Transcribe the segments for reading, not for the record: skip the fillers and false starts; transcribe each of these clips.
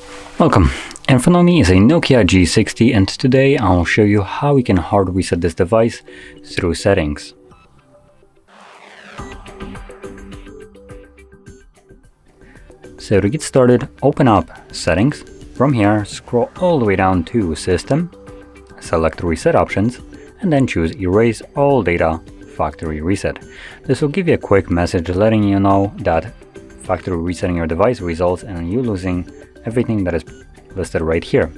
Welcome. In front of me is a Nokia G60, and today I'll show you how you can hard reset this device through settings. So to get started, open up Settings. From here, scroll all the way down to System, select Reset Options, and then choose Erase All Data Factory Reset. This will give you a quick message letting you know that factory resetting your device results in you losing everything that is listed right here.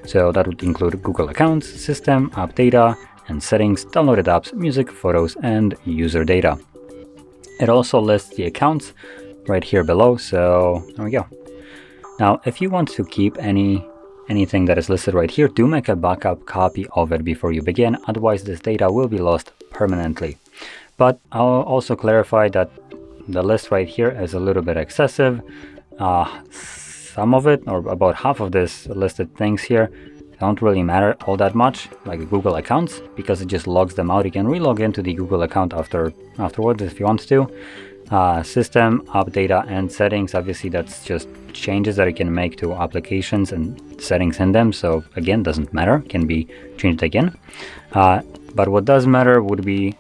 So that would include Google accounts, system, app data, and settings, downloaded apps, music, photos, and user data. It also lists the accounts right here below, so there we go. Now, if you want to keep anything that is listed right here, do make a backup copy of it before you begin, otherwise this data will be lost permanently. But I'll also clarify that the list right here is a little bit excessive. Some of it, or about half of this listed things here, don't really matter all that much, like Google accounts, because it just logs them out. You can relog into the Google account afterwards if you want to. System, app data, and settings, obviously that's just changes that you can make to applications and settings in them, so again, doesn't matter, can be changed again. But what does matter would be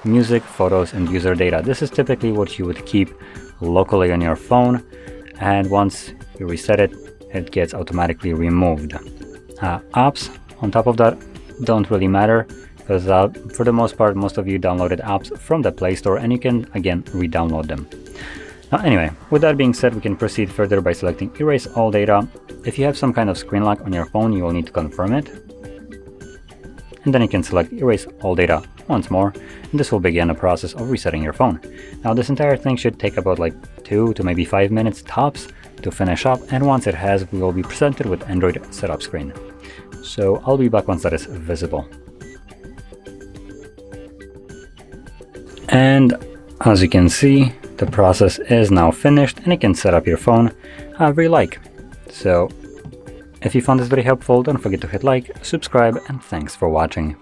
music, photos, and user data. This is typically what you would keep locally on your phone, and once you reset it, it gets automatically removed. Apps, on top of that, don't really matter, because for the most part, most of you downloaded apps from the Play Store, and you can, again, re-download them. Now, anyway, with that being said, we can proceed further by selecting Erase All Data. If you have some kind of screen lock on your phone, you will need to confirm it. And then you can select Erase All Data once more, and this will begin a process of resetting your phone. Now, this entire thing should take about like 2 to maybe 5 minutes tops to finish up, and once it has, we will be presented with Android setup screen. So I'll be back once that is visible. And as you can see, the process is now finished, and you can set up your phone however you like. So if you found this very helpful, don't forget to hit like, subscribe, and thanks for watching.